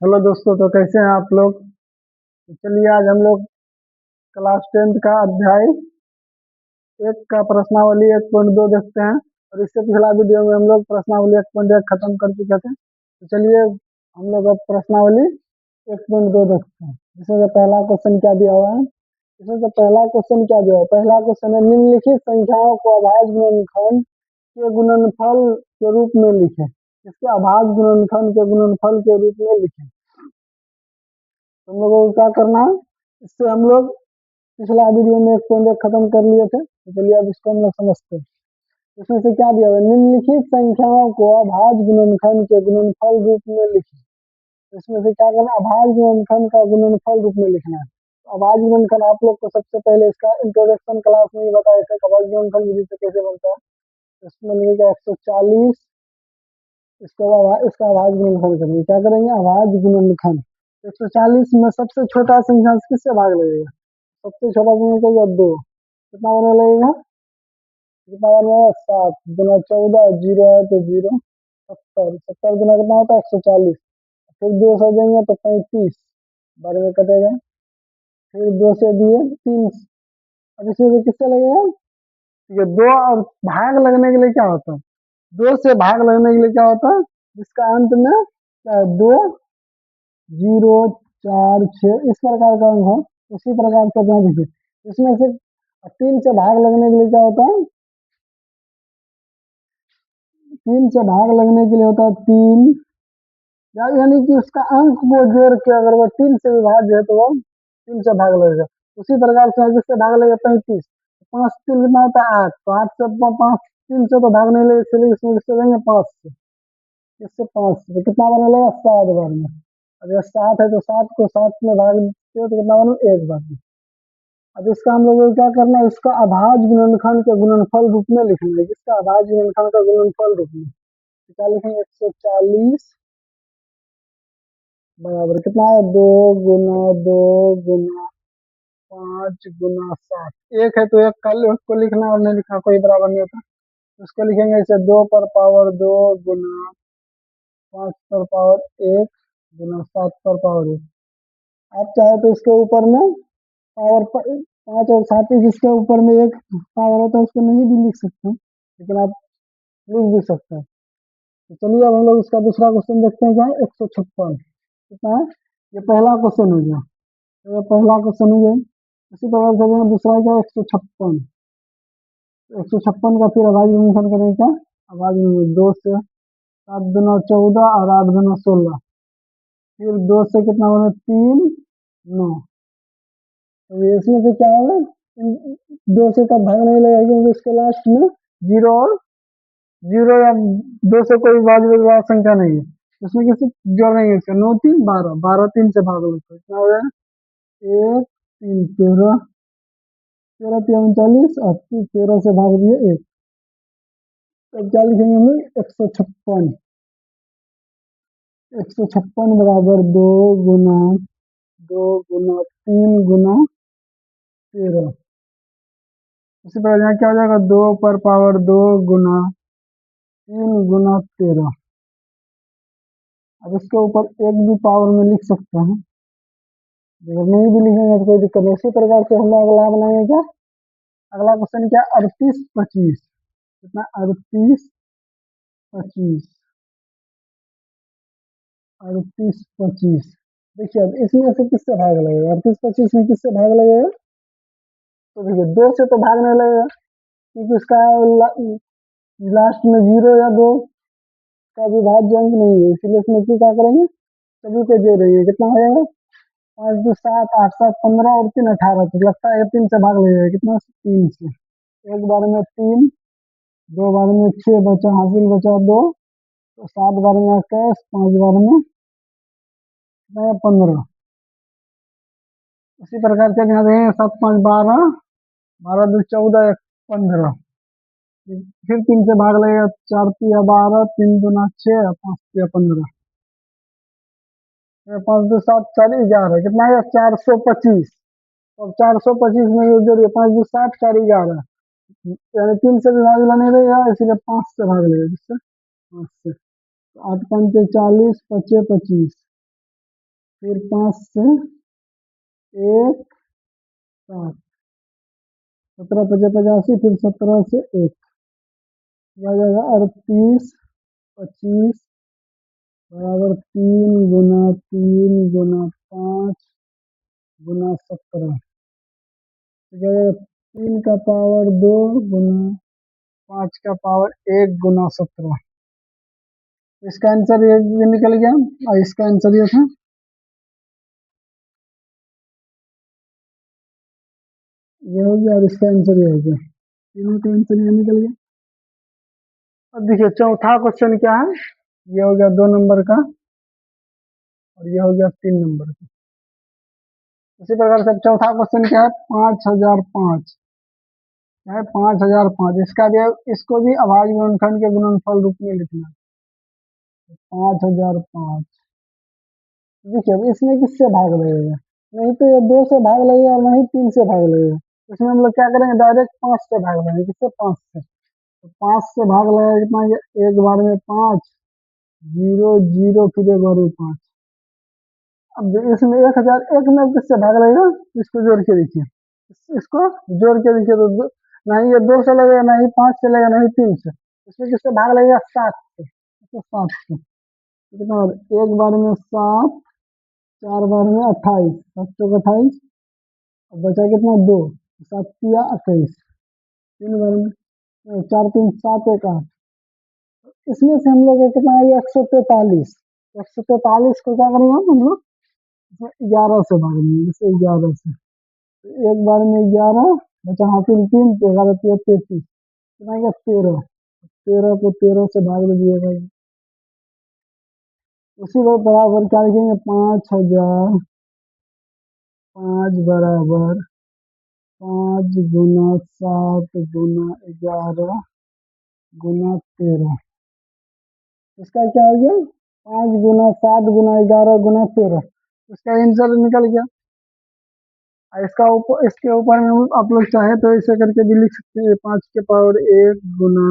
Hello दोस्तों, तो कैसे हैं आप लोग। तो चलिए आज हम लोग क्लास 10th का अध्याय एक का प्रश्नावली 1.2 देखते हैं। और इससे पिछला वीडियो में हम लोग प्रश्नावली 1.1 खत्म कर चुके थे। तो चलिए हम लोग अब प्रश्नावली 1.2 देखते हैं, जिसमें से पहला क्वेश्चन क्या दिया हुआ है। इसमें से पहला क्वेश्चन क्या दिया हुआ है, पहला क्वेश्चन है निम्नलिखित संख्याओं को अभाज्य गुणनखंड के गुणनफल के रूप में लिखें। इसके अभाज्य गुणनखंड के गुणनफल के रूप में लिखें। हम लोगों को क्या करना है, इससे हम लोग पिछला वीडियो में 1.1 खत्म कर लिए थे। तो चलिए अब इसको हम लोग समझते हैं। इसमें से क्या दिया हुआ है, निम्नलिखित संख्याओं को अभाज्य गुणनखंड के गुणनफल रूप में लिखें। इसमें से क्या करना है, अभाज्य गुणनखंड का गुणनफल रूप में लिखना है। तो अभाज्य गुणनखंड आप लोग को सबसे पहले इसका इंट्रोडक्शन क्लास में ही बताया था, अभाज्य गुणनखंड विधि से कैसे बनता है। इसमें लिखेगा 140, इसका अभाज्य गुणनखंड करेंगे। क्या करेंगे, अभाज्य गुणनखंड 140 में सबसे छोटा संख्या किससे भाग लगेगा, सबसे छोटा संख्या क्या है, 2। कितना बनने लगेगा, कितना बनेगा, 7 गुना 14, जीरो है तो जीरो, 70, 70 गुना कितना होता है, 140। फिर 2 से देंगे तो 35, बारे में कटेगा। फिर 2 से दिए 3, अब इसमें से किससे लगेगा, ये 2। और भाग लगने के लिए क्या होता है, 2 से भाग लगने के लिए क्या होता है, जिसका अंत में क्या है, 2, 0, 4, 6 इस प्रकार का अंक हो, उसी प्रकार से अपना देखिए। इसमें से 3 से भाग लगने के लिए क्या होता है, 3 से भाग लगने के लिए होता है 3, यानी कि उसका अंक को जोड़ के अगर वो 3 से विभाज्य है तो वो 3 से भाग लगेगा। उसी प्रकार से जिससे भाग लगेगा 35, 5 3 कितना होता है 8, तो 8 से 5 3 से तो भाग नहीं लगेगा, इसलिए इसमें किससे देंगे 5 से, इससे 5 से तो कितना बनने लगेगा, 7 बार में। अगर 7 है तो 7 को 7 में भाग देते हो तो कितना बने, 1 बार में। अब इसका हम लोगों को क्या करना है, इसका अभाज्य गुणनखंड के गुणनफल रूप में लिखना है। जिसका अभाज्य गुणनखंड का गुणनफल रूप में क्या लिखेंगे, 140 बराबर कितना है, 2 गुना 2 गुना 5 गुना 7। एक है तो एक का को लिखना, और नहीं लिखना कोई बराबर नहीं होता। उसको लिखेंगे इसे 2 पर पावर 2 गुना 5 पर पावर 1 गुना 7 पर पावर 1। आप चाहे तो इसके ऊपर में पावर 5 और 7 ही, जिसके ऊपर में एक पावर होता है उसको नहीं भी लिख सकते हैं, लेकिन आप लिख भी सकते हैं। तो चलिए अब हम लोग इसका दूसरा क्वेश्चन देखते हैं, क्या है 156 कितना है, ये पहला क्वेश्चन हो गया। तो ये पहला क्वेश्चन हो गया। इसी प्रकार से अगर दूसरा क्या, 156, 156 का फिर अभाज्य गुणनखंड करेंगे क्या, अभाज्य गुणनखंड 2 से 7 दूना 14 और 8 दूना 16। फिर 2 से कितना बना, 3 9। तो इसमें से क्या होगा, 2 से तब भाग नहीं लगेगा क्योंकि उसके लास्ट में जीरो और जीरो या 2 से कोई वाजिब संख्या नहीं है। उसमें किसी जोड़ेंगे, इसका 9 3 12, 12 3 से भाग लो तो कितना हो जाएगा, 1 3 13, 13 3 39 और 13 से भाग दिए 1। तो क्या लिखेंगे हम लोग, 156, 156 बराबर 2 गुना 2 गुना 3 गुना 13। उसी प्रकार यहाँ क्या हो जाएगा, 2 पर पावर 2 गुना 3 गुना 13। अब इसके ऊपर एक भी पावर में लिख सकते हैं, अगर नहीं भी लिखेंगे तो कोई दिक्कत नहीं। इसी प्रकार से हम लोग अगला बनाएंगे क्या, अगला क्वेश्चन क्या, 38 25 कितना, 38 25, 38 25। देखिए अब इसमें से किससे भाग लगेगा, 38 25 में किससे भाग लगेगा, तो देखिए 2 से तो भाग नहीं लगेगा क्योंकि इसका लास्ट में 0 या 2 का विभाज्य अंक नहीं है, इसीलिए इसमें क्या करेंगे, सभी को जोड़ेंगे। कितना हो जाएगा, 5 2 7 8 7 15 और 3 18। तो लगता है 3 से भाग लगेगा, कितना 3 से, एक बार में 3, 2 बार में 6 बचा, हासिल बचा 2, तो 7 बार में 21, 5 बार में 15। उसी प्रकार से यहाँ देखेंगे 7 5 12, 12 2 14 1 15। फिर 3 से भाग लगेगा, 4 तिया 12, 3 दूना 6, 5 तिया 15, 5 2 7 4 11, कितना है 425। अब 425 में ये जोड़िए, 5 2 7 4 11, यानी 3 से भी भाग नहीं रहेगा, इसीलिए 5 से भाग लेगा, किससे, 5 से। 8 5 40, 25 25, फिर 5 से 1 7, 17 पचे 85, फिर 17 से 1 आ जाएगा 38 25 बराबर 3 गुना 5 गुना 17। तो क्या जाएगा 3 का पावर 2 गुना 5 का पावर 1 गुना 17। इसका आंसर ये निकल गया और इसका आंसर ये था। ये हो गया और इसका आंसर ये हो गया, तीनों का आंसर ये निकल गया। अब देखिए चौथा क्वेश्चन क्या है, ये हो गया 2 नंबर का और ये हो गया 3 नंबर का। उसी प्रकार से चौथा क्वेश्चन क्या है, 5005 है, 5005। इसका भी इसको भी अभाज्य गुणनखंड के गुणनफल रूप में लिखना है। 5005 देखिए अब इसमें किससे भाग लगेगा, नहीं तो ये 2 से भाग लगेगा और नहीं 3 से भाग लगेगा। इसमें हम लोग क्या करेंगे, डायरेक्ट 5 से भाग लगेंगे। किससे, 5 से। तो 5 से भाग लगेगा कितना, ये एक बार में 5 0 0 फिर एक बार में 5। अब इसमें 1001 में किससे भाग लगेगा, इसको जोड़ के देखिए, इसको जोड़ के देखिए तो नहीं ये 2 से लगेगा, नहीं 5 से लगेगा, नहीं 3 से। इसमें किससे भाग लगेगा, 7 से। तो 7 से कितना, एक बार में 7, 4 बार में 28, 7 चौक 28, अब बचा कितना, 2, 7 या 21, 3 बार में 4 3 7 1 8। इसमें से हम लोग को कितना है, 143। 143 को क्या करेंगे हम लोग, 11 से भागेंगे, जैसे 11 से। तो एक बार में 11 बचा, हासिल 3, 11 3 33, कितना गया 13। 13 को 13 से भाग दीजिएगा। उसी को बराबर क्या लिखेंगे, 5005 बराबर 5 गुना 7 गुना 11 गुना 13। इसका क्या हो गया, 5 गुना 7 गुना 11 गुना 13। इसका आंसर निकल गया। और इसका ऊपर, इसके ऊपर में आप लोग चाहे तो ऐसे करके भी लिख सकते हैं, 5 के पावर 1 गुना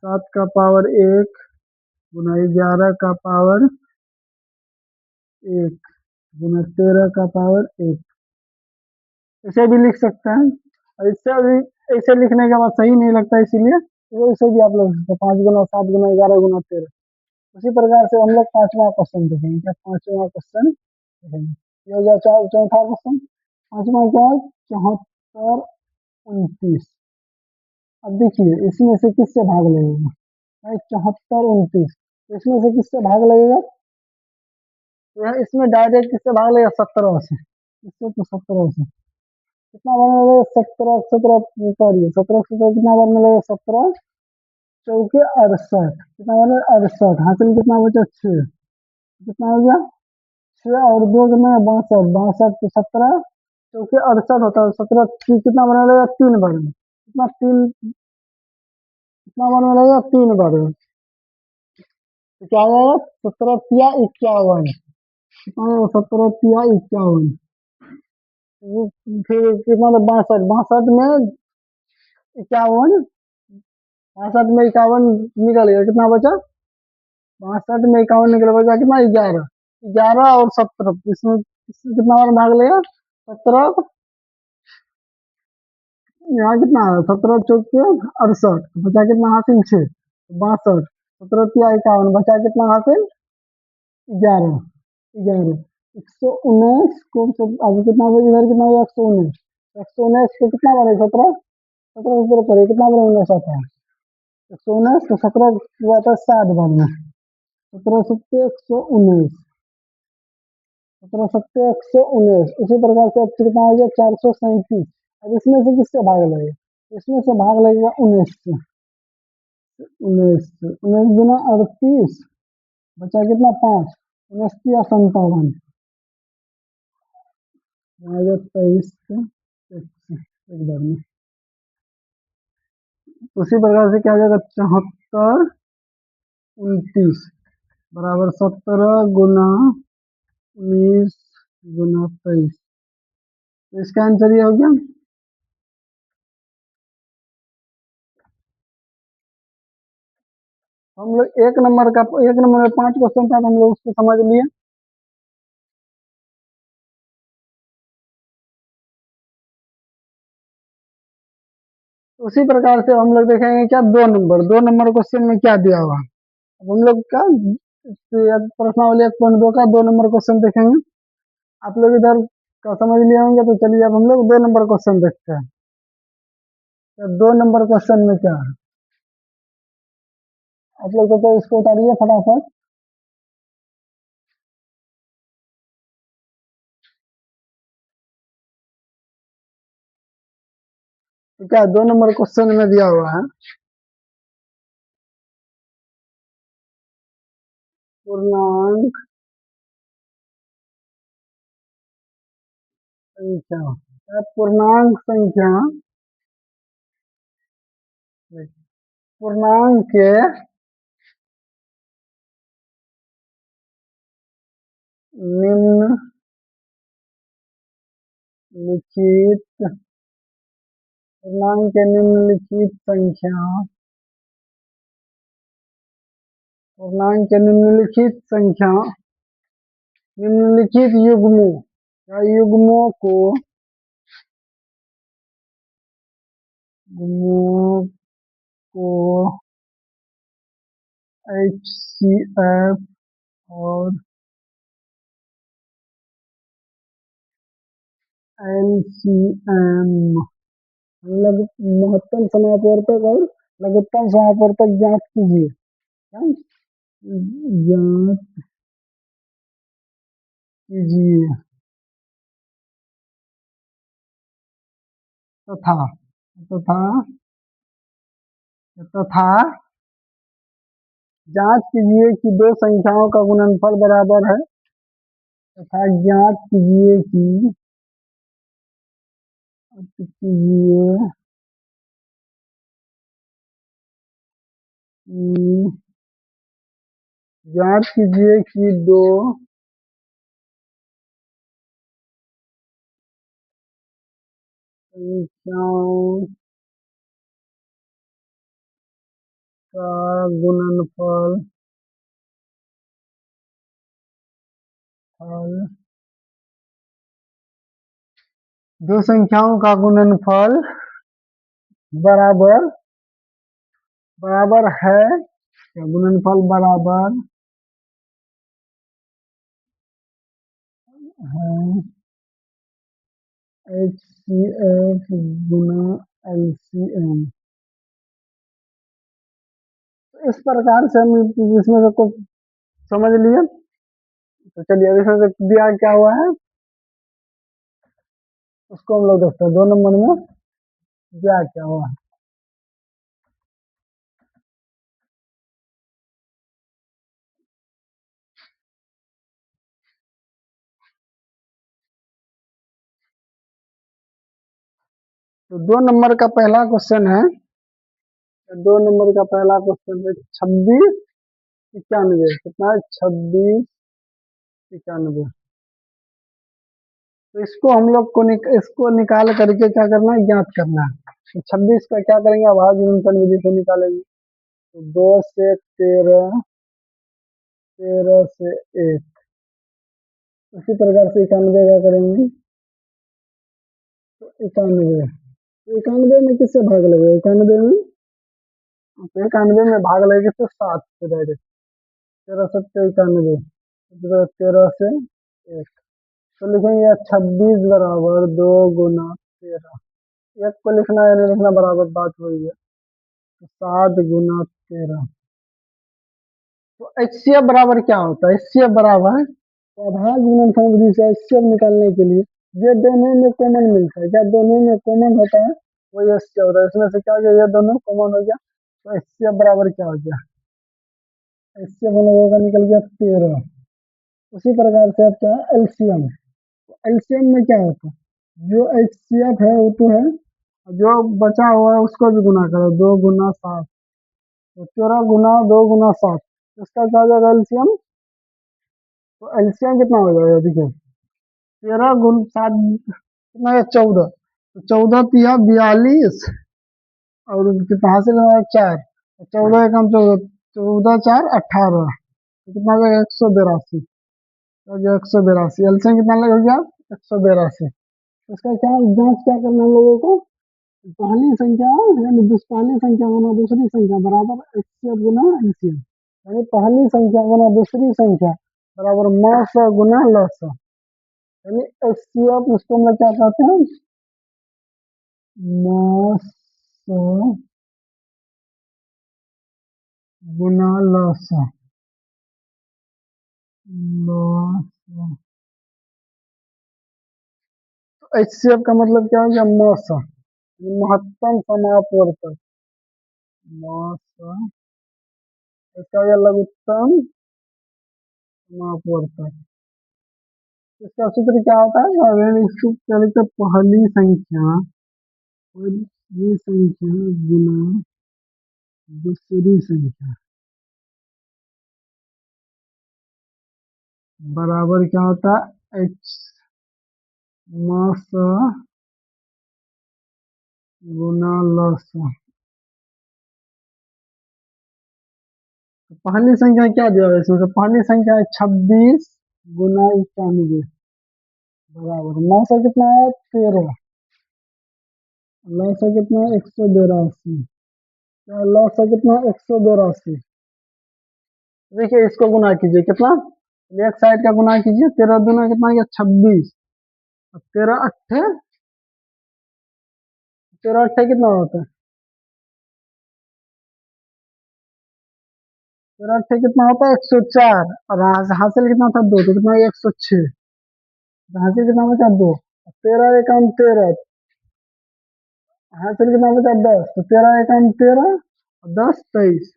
7 का पावर 1 गुना 11 का पावर 1 गुना 13 का पावर 1, ऐसे भी लिख सकते हैं। और इससे भी ऐसे लिखने के बाद सही नहीं लगता, इसीलिए तो ऐसे भी आप लोग 5 गुना 7 गुना 11 गुना 13। उसी प्रकार से हम लोग 5वां क्वेश्चन देखेंगे। क्या 5वां क्वेश्चन देखेंगे, ये हो गया चौथा क्वेश्चन। 5वां क्या है, 74 29। अब देखिए इसमें से किससे भाग लगेगा, 74 29, इसमें से किससे भाग लगेगा, तो यहाँ इसमें डायरेक्ट किससे भाग लगेगा, 17 से। इससे तो 17 से कितना बार मिलेगा, 17 17 ऊपर ही 17 17 कितना बार मिलेगा, 17 चौके 68, कितना बार में 68, हासिल कितना बचा, 6। कितना हो गया, 6 और 2 कितना है, 62, 62 तो 17 चौके 68 होता है। 17 कितना बार मिलेगा, 3 बार में। कितना, 3 कितना बार मिलेगा, 3 बार में। तो क्या हो जाएगा, 17 या 51, कितना 17 या 51, फिर कितना, 62, 62 में 51, 62 में 51 निकल गया, कितना बचा, 62 में 51 निकल बचा कितना, 11। 11 और 17 इसमें कितना बार भाग लेगा, 17, यहाँ कितना है, 17 चौके 68, बचा कितना, हासिल 6, 62, 17 या 51 बचा कितना, हासिल 11। 11 119 को अभी कितना बजे, इधर कितना हुआ, 119, 119 को कितना बने, 17, 17 ऊपर पड़े, कितना बने, 19 आता है। 119 तो 17 हुआ था 7 बार में, 17 सत्ते 119, 17 सत्ते 119। उसी प्रकार से अब कितना हो गया, 437। अब इसमें से किससे भाग लगेगा, इसमें से भाग लगेगा 19 से। 19 गुना 38 बचा कितना, 5, 29 या 57, 23 से एक बार में। उसी प्रकार से क्या हो जाएगा, 74 29 बराबर 17 गुना 19 गुना 23। तो इसका आंसर ये हो गया। हम लोग 1 नंबर में 5 क्वेश्चन था, तो हम लोग उसको समझ लिए। उसी प्रकार से हम लोग देखेंगे क्या, 2 नंबर क्वेश्चन में क्या दिया हुआ। अब हम लोग क्या प्रश्नावली 1.2 का 2 नंबर क्वेश्चन देखेंगे। आप लोग इधर का समझ लिए होंगे, तो चलिए अब हम लोग 2 नंबर क्वेश्चन देखते हैं। तो 2 नंबर क्वेश्चन में क्या है, आप लोग तो इसको उतारिए फटाफट। तो क्या 2 नंबर क्वेश्चन में दिया हुआ है, पूर्णांक संख्या। पूर्णांक संख्या, पूर्णांक के निम्नलिखित पूर्णांक के निम्नलिखित संख्या, पूर्णांक के निम्नलिखित संख्या, निम्नलिखित युग्मों या युग्मों को युग्मों को HCF और LCM, मतलब महत्तम समापवर्तक और लघुत्तम समापवर्तक ज्ञात कीजिए। ज्ञात कीजिए तथा तथा तथा जांच कीजिए कि दो संख्याओं का गुणनफल बराबर है, तथा ज्ञात कीजिए कि ज्ञात कीजिए कि दो संख्याओं का गुणनफल दो संख्याओं का गुणनफल बराबर बराबर है, गुणनफल बराबर है HCF गुना LCM। इस प्रकार से हम इसमें से कुछ समझ लिए। तो चलिए अब इसमें से दिया क्या हुआ है उसको हम लोग देखते हैं। 2 नंबर में दिया क्या हुआ है, तो 2 नंबर का पहला क्वेश्चन है, 2 नंबर का पहला क्वेश्चन है 2691। कितना है, 2691। तो इसको हम लोग को इसको निकाल करके क्या करना है, ज्ञात करना है। तो 26 का क्या करेंगे, अभाज्य गुणनफल विधि से निकालेंगे। तो 2 से 13, 13 से 1। उसी प्रकार से 91 का करेंगे, तो 91। तो 91 में किससे भाग लगेगा, 91 में, तो 91 में भाग लगेगा तो 7 से डायरेक्ट। 13 सत्ते 91, 13 से 1। तो लिखेंगे 26 बराबर 2 गुना 13। एक को लिखना है नहीं लिखना बराबर बात वही है। तो 7 गुना 13। तो HCF बराबर क्या होता है, HCF बराबर, तो अभाज्य गुणनफल विधि से HCF निकालने के लिए ये दोनों में कॉमन मिलता है, क्या दोनों में कॉमन होता है वही HCF होता है। इसमें से क्या हो गया, ये दोनों कॉमन हो गया, तो HCF बराबर क्या हो गया, HCF हम लोगों का निकल गया 13। उसी प्रकार से अब क्या है LCM। LCM में क्या होता है, जो HCF है वो तो है, जो बचा हुआ है उसको भी गुना करो, 2 गुना 7। तो 13 गुना 2 गुना 7, इसका क्या हो जाएगा LCM। तो LCM कितना हो जाएगा, देखिए 13 गुण 7 कितना है, 14। तो 14 तिया 42, और कितना हासिल है 4। 14 एकम 14, 14 4 18, तो कितना हो जाएगा 182। हो गया 182, एलसीएम कितना लग गया 182। इसका क्या जांच क्या करना है हम लोगों को, पहली संख्या यानी पहली संख्या गुना दूसरी संख्या बराबर एचसीएफ गुना एलसीएम, यानी पहली संख्या गुना दूसरी संख्या बराबर मौ गुना लसा, यानी एचसीएफ उसको हम लोग क्या कहते हैं, मौ गुना लसा, एचसीएफ का मतलब क्या हो गया, मौसा, महत्तम समापवर्तक, मौसा, इसका यह लघुत्तम समापवर्तक। इसका सूत्र क्या होता है, अगर इसको क्या लिखते हैं, पहली संख्या गुना दूसरी संख्या बराबर क्या होता है, एच मास गुना लस। पहली संख्या क्या दिया हुआ है इसमें, पहली संख्या है 26 गुना 91 बराबर मास कितना है 13, लस कितना है 182, लस कितना है 182। देखिए इसको गुना कीजिए कितना, एक साइड का गुना कीजिए, 13 दूना कितना गया 26, 13 अट्ठे कितना होता है, 13 अट्ठे कितना होता है 104, और हासिल कितना था 2, तो कितना 106, हासिल कितना बचा 2, 13 एकम 13, हासिल कितना बचा 10, तो 13 एकम 13, 10 23,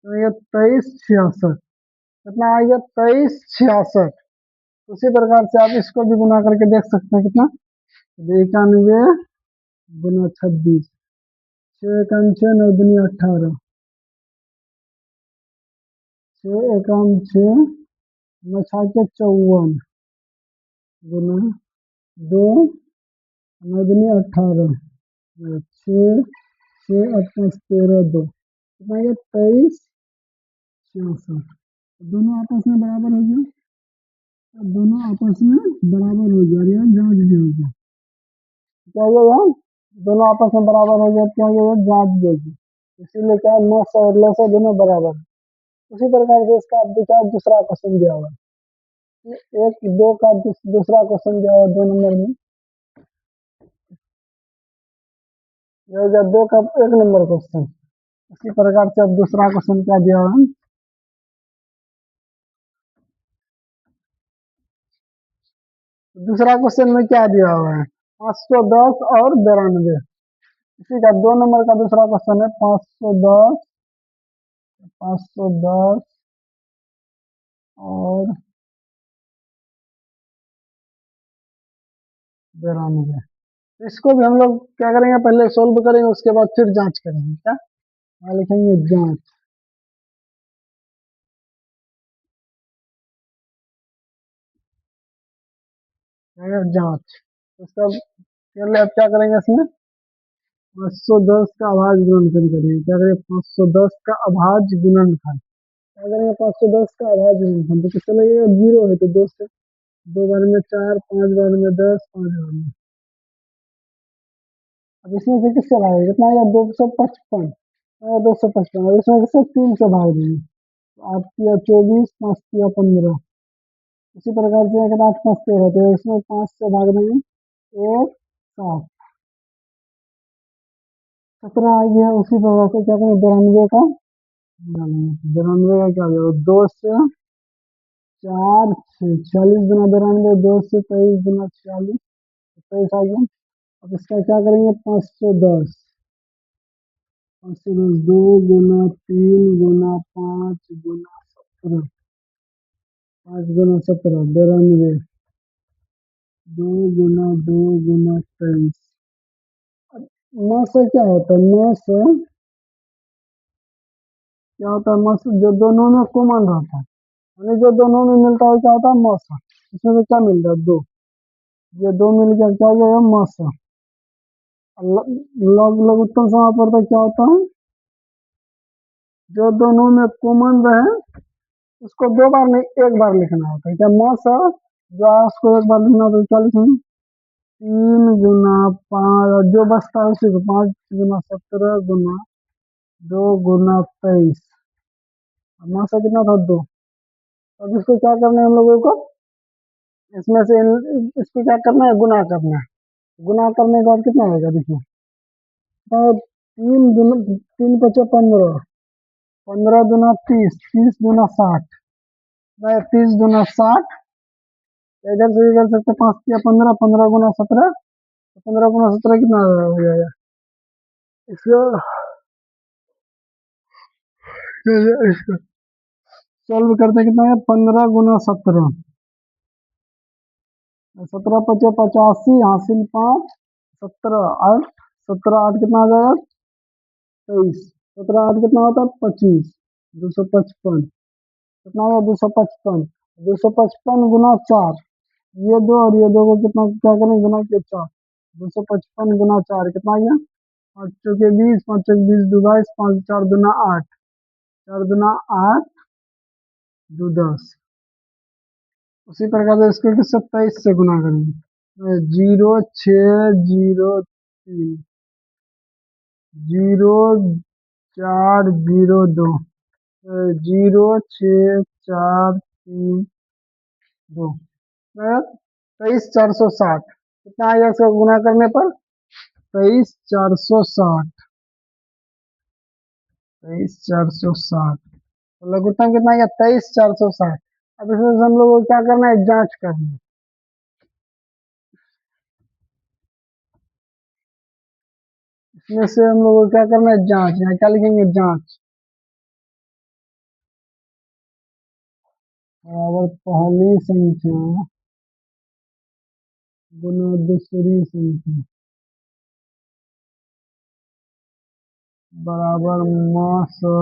तो ये 23 66, कितना आ गया 23 66। उसी प्रकार से आप इसको भी गुना करके देख सकते हैं कितना, 91 गुना 26, 6 एकम 6, 9 दूनी 18, 6 एकम 6, 9 छाके 54 गुना 2, 9 दूनी 18, 6 6 8 5 13 2, कितना ये 23 66। दोनों आपस में बराबर हो गया, दोनों आपस में बराबर हो गया, यार जांच भी हो गया, क्या हो गया, दोनों आपस में बराबर हो गया, क्या हो गया जांच देगी, इसीलिए क्या 900 और 900 दोनों बराबर। उसी प्रकार से इसका क्या दूसरा क्वेश्चन दिया हुआ है, एक दो का दूसरा क्वेश्चन दिया हुआ 2 नंबर में, यह हो गया 2 का 1 नंबर क्वेश्चन। इसी प्रकार से अब दूसरा क्वेश्चन क्या दिया हुआ है, दूसरा क्वेश्चन में क्या दिया हुआ है 510 और 92, इसी का 2 नंबर का दूसरा क्वेश्चन है 510, 510 और 92। इसको भी हम लोग क्या करेंगे, पहले सोल्व करेंगे उसके बाद फिर जांच करेंगे, क्या यहाँ लिखेंगे जांच, जांच। उसका पहले आप क्या करेंगे इसमें 510 का अभाज्य गुणनखंड करेंगे, क्या करेंगे 510 का अभाज्य गुणनखंड, क्या करेंगे 510 का अभाज्य गुणनखंड, तो किससे लगेगा 0 है तो 2 से, 2 बार में 4, 5 बार में 10, 5 बार में, अब इसमें से किससे भागेगा, कितना आएगा 255, 255, अब इसमें किससे 3 से भाग देंगे, 8 तिया 24, 5 तिया 15, इसी प्रकार से अगर 8 5 13, तो इसमें 5 से भाग देंगे 1 7, 17 आ गया। उसी प्रकार से क्या करें 92 का, 92 का क्या हो जाएगा 2 से 4 6, 46 गुना 92, 2 से 23 गुना 46, 23 आ गया। अब इसका क्या करेंगे 510, 510 2 गुना 3 गुना 5 गुना 17, 5 गुना 17 92, 2 गुना 2 गुना 23। 9 से क्या होता है, 9 से क्या होता है, 9 से जो दोनों में कॉमन रहता है, यानी जो दोनों में मिलता है क्या होता है मौसा, इसमें से क्या मिल रहा है 2, ये 2 मिल गया क्या हो गया मौसा। लघुत्तम समापवर्तक क्या होता है, जो दोनों में कॉमन रहे उसको 2 बार नहीं 1 बार लिखना होता है, क्या मौसा जो है उसको 1 बार लिखना होता है, क्या लिखेंगे 3 गुना 5, जो बचता है उसी को 5 गुना 17 गुना 2 गुना 23। अब मासा कितना था 2। अब इसको क्या करना है हम लोगों को, इसमें से इसको क्या करना है, गुना करना है। गुना करने के बाद कितना आएगा देखिए, तो 3 15, 15 दुना 30, 30 दुना 60, 30 दुना 60। इधर से इधर सकते 5 या 15, 15 गुना 17, 15 गुना 17 कितना हो जाएगा इसको, इसको सॉल्व करते कितना है, 15 गुना 17, 17 × 5 = 85, हासिल 5, 17 8, 17 8 कितना आ जाएगा 23, 17 8 कितना होता है 25, 255 कितना होगा 255, 255 गुना 4, ये दो और ये दो को कितना क्या करें गुना के 4, 255 गुना 4 कितना आ गया 5 चौके 20, 5 चौके 20 दो 22, 5 4 दुना 8, 4 दुना 8 दो 10। उसी प्रकार से इसको 27 से गुना करेंगे, 0 6 0 3 0 4 0 2, 0 6 4 3 2, 23 460 कितना आएगा इसका गुना करने पर, 23 460, 23 460 तो लघुत्तम कितना आएगा 23 460। अब इसमें से हम लोग को क्या करना है, जांच करनी है। इसमें से हम लोग को क्या करना है, जांच, यहाँ क्या लिखेंगे जांच, बराबर पहली संख्या गुना दूसरी संख्या बराबर 900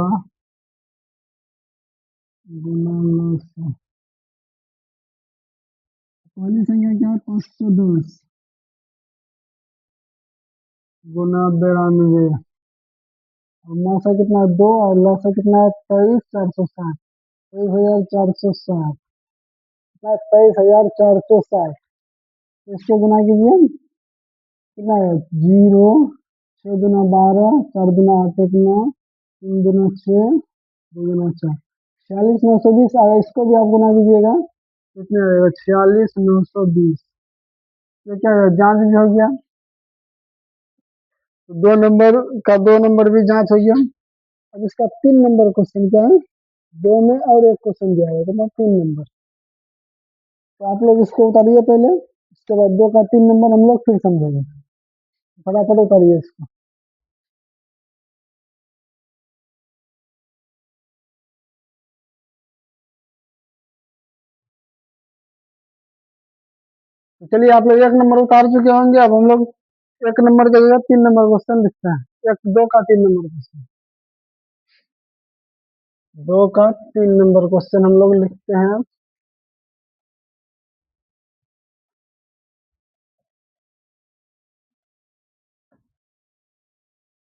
गुना 900। पहली संख्या क्या है 510 गुना 92, और 900 कितना है 2, और 900 कितना है 23 460, 23 460, 23 460। इसको गुना कीजिए कितना है 0, 6 दुना 12, 4 दुना 8 1 9, 3 दुना 6, 2 गुना 4, 46 920। अगर इसको भी आप गुना कीजिएगा कितने आएगा 46 920। ये क्या है जांच भी हो गया, तो 2 नंबर का 2 नंबर भी जांच हो गया। अब इसका 3 नंबर क्वेश्चन क्या है, 2 में और एक क्वेश्चन दिया है तो 3 नंबर। तो आप लोग इसको उतारिए पहले, उसके बाद 2 का 3 नंबर हम लोग फिर समझेंगे। फटाफट उतारिए इसको। तो चलिए आप लोग 1 नंबर उतार चुके होंगे, अब हम लोग 1 नंबर की जगह 3 नंबर क्वेश्चन लिखते हैं। 2 का 3 नंबर क्वेश्चन, 2 का 3 नंबर क्वेश्चन हम लोग लिखते हैं।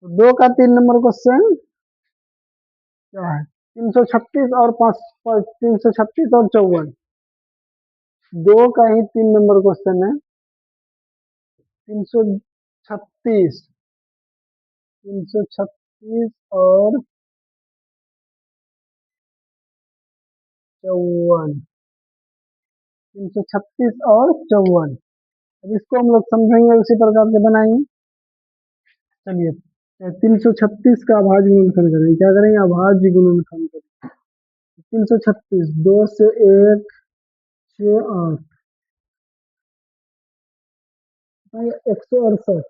तो 2 का 3 नंबर क्वेश्चन क्या है, 336 और 54, 2 का ही 3 नंबर क्वेश्चन है। 336, 336 और 54, 336 और 54। अब इसको हम लोग समझेंगे, उसी प्रकार से बनाएंगे। चलिए 336 का अभाज्य गुणनखंड करेंगे, क्या करेंगे अभाज्य गुणनखंड करेंगे। 336 2 से 1 6 8, 168,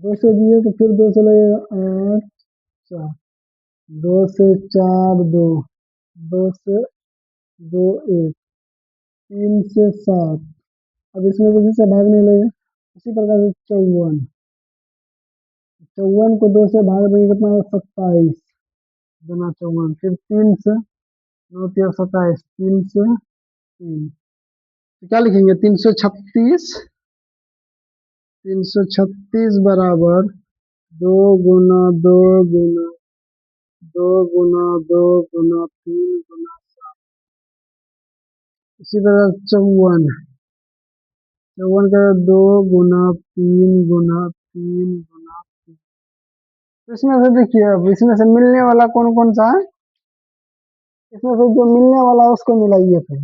2 से दिए तो फिर 2 से लगेगा 8 4, 2 से 4 2, 2 से 2 1, 3 से 7। अब इसमें किसी से भाग नहीं लगेगा, उसी प्रकार से 54, 54 को 2 से भाग देंगे कितना होगा 27 गुना 54, फिर 3 से 9 3 27, 3 से 3, तो क्या लिखेंगे 336, 336 बराबर 2 गुना 2 गुना 2 गुना 2 गुना 3 गुना, इसी तरह 54, 54 का 2 गुना 3 गुना 3 गुना 3। तो इसमें से देखिए, अब इसमें से मिलने वाला कौन कौन सा है? इसमें से जो मिलने वाला है उसको मिलाइए फिर,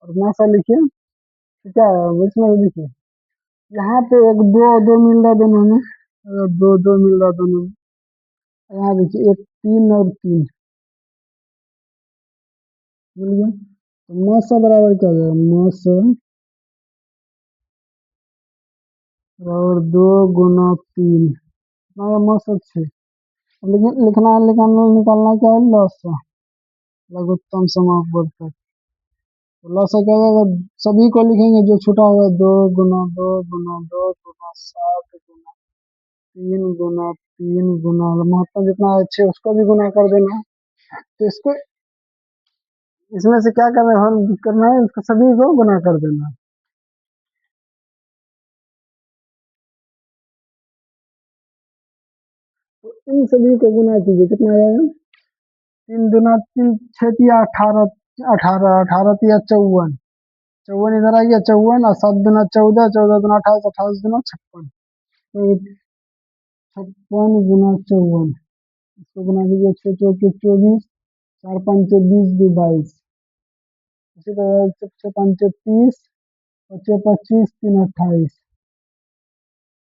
और मासा लिखिए। तो क्या है अब इसमें से देखिए, यहाँ पे एक दो दो मिल रहा दोनों में, दो दो मिल रहा दोनों में। यहाँ देखिए एक 3 और 3 मिल गया। तो मासा बराबर क्या हो जाएगा? मासा बराबर 2 गुना 3, मासा 6। लेकिन लिखना निकालना निकालना क्या है? लॉस, लघुत्तम समापवर्तक। तो लॉस क्या जाएगा? सभी को लिखेंगे जो छूटा हुआ है, 2 गुना 2 गुना 2 गुना 7 गुना 3 गुना महत्तम जितना है 6, उसको भी गुना कर देना है। तो इसको इसमें से क्या करना है? हम करना है इसको सभी को गुना कर देना है। तो इन सभी को गुना कीजिए, कितना आएगा? 3 दूना 3, 6 तिया 18, 18 18 तिया 54, 54 इधर आ गया 54, और 7 दूना 14, 14 दूना 28, 28 दूना 56। तो 56 गुना 54, इसको गुना कीजिए, 6 चौके 24, 4 पंचे 20, 2 22। इसी तरह 6 पंचे 30, और 6 25, 3 28,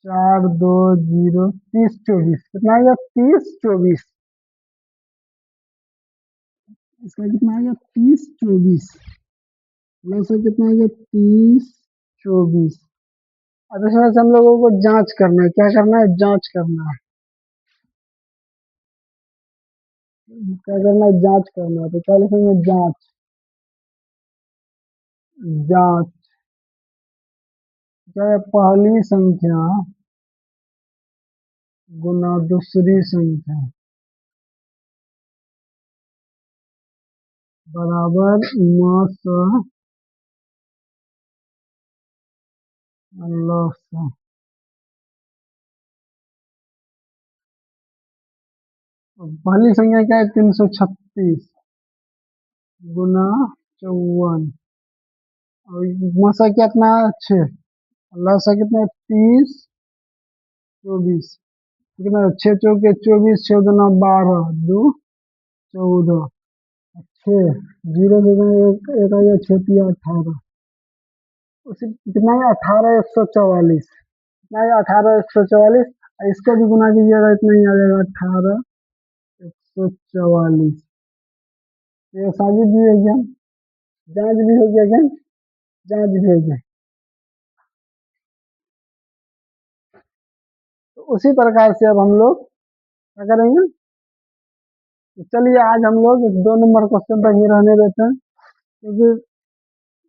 4 2 0 30 24। कितना आ गया? 30 24। इसका कितना आ गया? 30 24 प्लस कितना आ गया? 30 24। अब इसमें से हम लोगों को जांच करना है। क्या करना है? जांच करना है। क्या करना है? जांच करना है। तो क्या लिखेंगे? जांच, जांच। क्या है? पहली संख्या गुना दूसरी संख्या बराबर मास लॉस। पहली संख्या क्या है? 336 गुना 54, और मासा कितना है? 6। लॉसा कितना है? 30 24। कितना है? 6 चौके 24, 6 दूना 12, 2 14, 6 जीरो जगह एक आ गया, 6 तिया 18। उसी कितना है? 18 144। कितना है? 18 144। इसको भी गुना कीजिएगा, इतना ही आ जाएगा, 18 144। ये साजिश भी हो गया, जांच भी हो गया। क्या? जांच भी हो गया। तो उसी प्रकार से अब हम लोग क्या करेंगे? तो चलिए आज हम लोग इस 2 नंबर क्वेश्चन तक ही रहने देते हैं, क्योंकि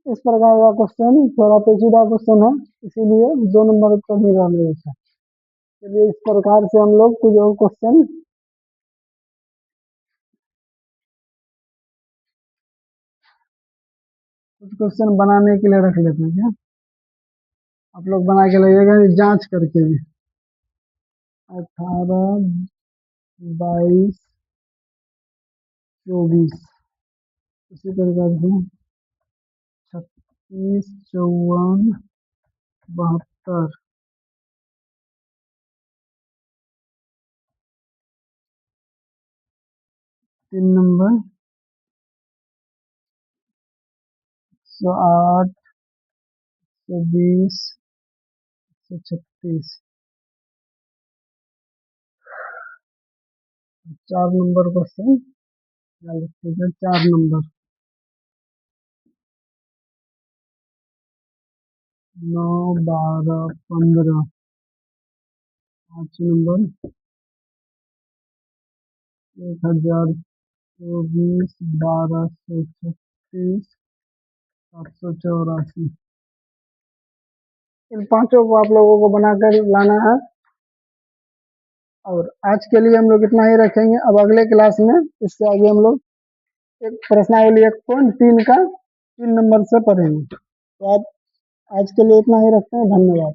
इस प्रकार का क्वेश्चन थोड़ा पेचीदा क्वेश्चन है, इसीलिए 2 नंबर तक ही रहने देते हैं। चलिए इस प्रकार से हम लोग कुछ और क्वेश्चन बनाने के लिए रख लेते हैं। क्या आप लोग बना के लाइएगा, जांच करके भी। 18 22 24, इसी प्रकार से 36 54 72, 3 नंबर 108 120 136। 4 नंबर क्वेश्चन क्या लिखते हैं? 4 नंबर 9 12 15। 5 नंबर 1024 1236 784। इन पांचों को आप लोगों को बनाकर लाना है। और आज के लिए हम लोग इतना ही रखेंगे। अब अगले क्लास में इससे आगे हम लोग एक प्रश्नावली 1.3 का 3 नंबर से पढ़ेंगे। तो आप आज के लिए इतना ही रखते हैं। धन्यवाद।